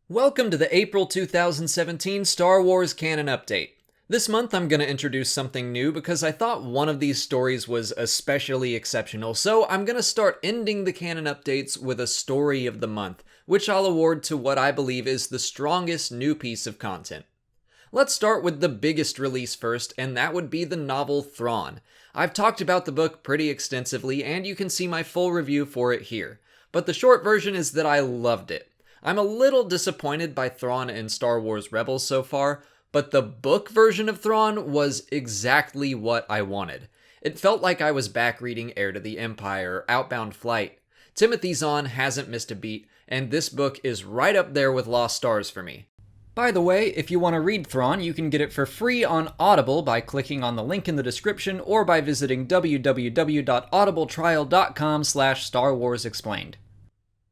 Welcome to the April 2017 Star Wars Canon Update. This month I'm going to introduce something new because I thought one of these stories was especially exceptional, so I'm going to start ending the Canon Updates with a Story of the Month, which I'll award to what I believe is the strongest new piece of content. Let's start with the biggest release first, and that would be the novel Thrawn. I've talked about the book pretty extensively, and you can see my full review for it here. But the short version is that I loved it. I'm a little disappointed by Thrawn in Star Wars Rebels so far, but the book version of Thrawn was exactly what I wanted. It felt like I was back reading Heir to the Empire, Outbound Flight. Timothy Zahn hasn't missed a beat, and this book is right up there with Lost Stars for me. By the way, if you want to read Thrawn, you can get it for free on Audible by clicking on the link in the description or by visiting www.audibletrial.com/Star Wars Explained.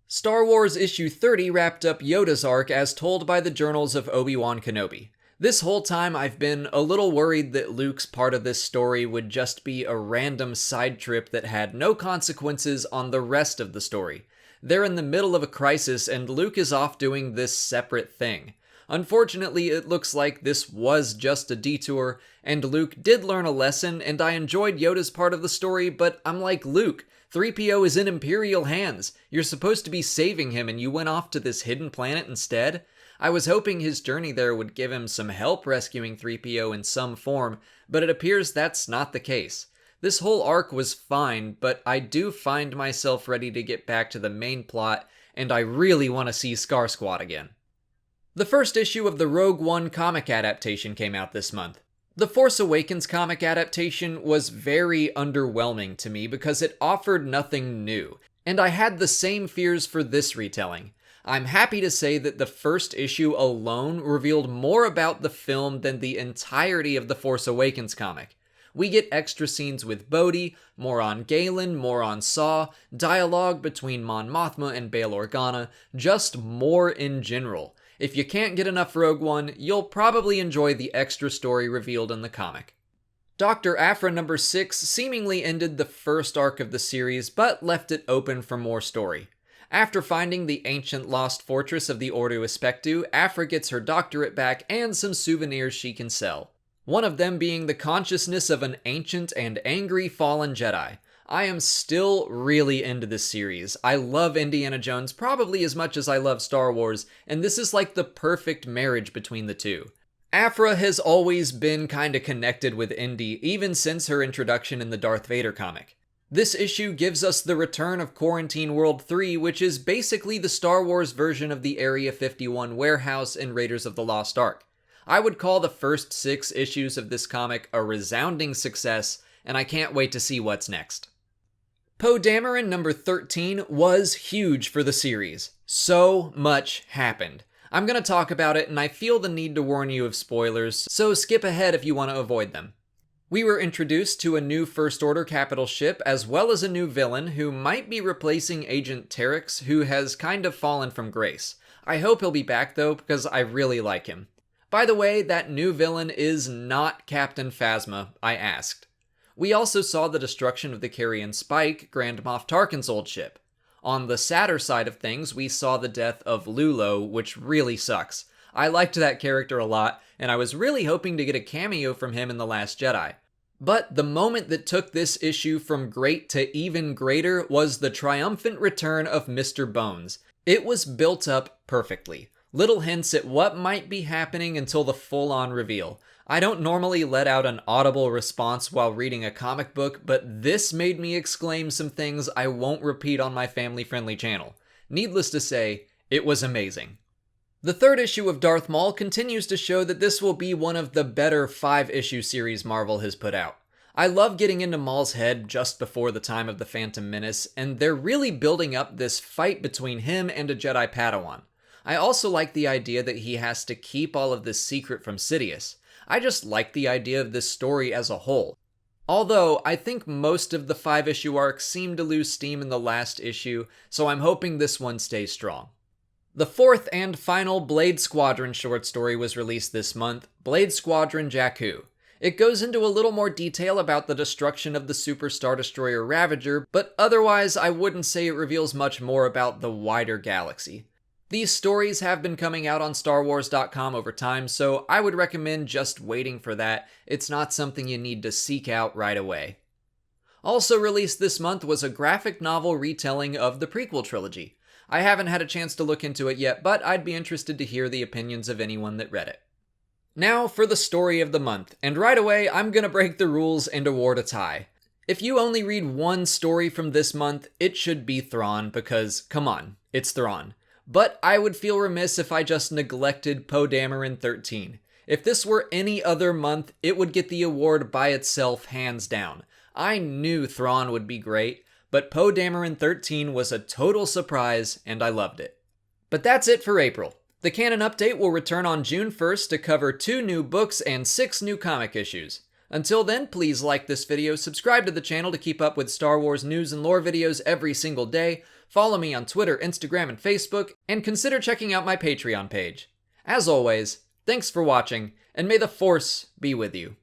Star Wars Issue 30 wrapped up Yoda's arc as told by the journals of Obi-Wan Kenobi. This whole time I've been a little worried that Luke's part of this story would just be a random side trip that had no consequences on the rest of the story. They're in the middle of a crisis and Luke is off doing this separate thing. Unfortunately, it looks like this was just a detour, and Luke did learn a lesson, and I enjoyed Yoda's part of the story, but I'm like Luke. Threepio is in Imperial hands. You're supposed to be saving him, and you went off to this hidden planet instead? I was hoping his journey there would give him some help rescuing Threepio in some form, but it appears that's not the case. This whole arc was fine, but I do find myself ready to get back to the main plot, and I really want to see Scar Squad again. The first issue of the Rogue One comic adaptation came out this month. The Force Awakens comic adaptation was very underwhelming to me because it offered nothing new, and I had the same fears for this retelling. I'm happy to say that the first issue alone revealed more about the film than the entirety of the Force Awakens comic. We get extra scenes with Bodhi, more on Galen, more on Saw, dialogue between Mon Mothma and Bail Organa, just more in general. If you can't get enough Rogue One, you'll probably enjoy the extra story revealed in the comic. Dr. Aphra number 6 seemingly ended the first arc of the series, but left it open for more story. After finding the ancient lost fortress of the Ordo Aspectu, Aphra gets her doctorate back and some souvenirs she can sell. One of them being the consciousness of an ancient and angry fallen Jedi. I am still really into this series. I love Indiana Jones probably as much as I love Star Wars, and this is like the perfect marriage between the two. Aphra has always been kinda connected with Indy, even since her introduction in the Darth Vader comic. This issue gives us the return of Quarantine World 3, which is basically the Star Wars version of the Area 51 warehouse in Raiders of the Lost Ark. I would call the first 6 issues of this comic a resounding success, and I can't wait to see what's next. Poe Dameron number 13 was huge for the series. So much happened. I'm going to talk about it, and I feel the need to warn you of spoilers, so skip ahead if you want to avoid them. We were introduced to a new First Order capital ship, as well as a new villain who might be replacing Agent Terex, who has kind of fallen from grace. I hope he'll be back though, because I really like him. By the way, that new villain is not Captain Phasma, I asked. We also saw the destruction of the Carrion Spike, Grand Moff Tarkin's old ship. On the sadder side of things, we saw the death of Lulo, which really sucks. I liked that character a lot, and I was really hoping to get a cameo from him in The Last Jedi. But the moment that took this issue from great to even greater was the triumphant return of Mr. Bones. It was built up perfectly. Little hints at what might be happening until the full-on reveal. I don't normally let out an audible response while reading a comic book, but this made me exclaim some things I won't repeat on my family-friendly channel. Needless to say, it was amazing. The third issue of Darth Maul continues to show that this will be one of the better 5-issue series Marvel has put out. I love getting into Maul's head just before the time of the Phantom Menace, and they're really building up this fight between him and a Jedi Padawan. I also like the idea that he has to keep all of this secret from Sidious. I just like the idea of this story as a whole. Although, I think most of the 5-issue arcs seem to lose steam in the last issue, so I'm hoping this one stays strong. The fourth and final Blade Squadron short story was released this month, Blade Squadron Jakku. It goes into a little more detail about the destruction of the Super Star Destroyer Ravager, but otherwise I wouldn't say it reveals much more about the wider galaxy. These stories have been coming out on StarWars.com over time, so I would recommend just waiting for that. It's not something you need to seek out right away. Also released this month was a graphic novel retelling of the prequel trilogy. I haven't had a chance to look into it yet, but I'd be interested to hear the opinions of anyone that read it. Now for the story of the month, and right away I'm gonna break the rules and award a tie. If you only read one story from this month, it should be Thrawn, because, come on, it's Thrawn. But I would feel remiss if I just neglected Poe Dameron 13. If this were any other month, it would get the award by itself, hands down. I knew Thrawn would be great, but Poe Dameron 13 was a total surprise, and I loved it. But that's it for April. The Canon Update will return on June 1st to cover 2 new books and 6 new comic issues. Until then, please like this video, subscribe to the channel to keep up with Star Wars news and lore videos every single day, follow me on Twitter, Instagram, and Facebook, and consider checking out my Patreon page. As always, thanks for watching, and may the Force be with you.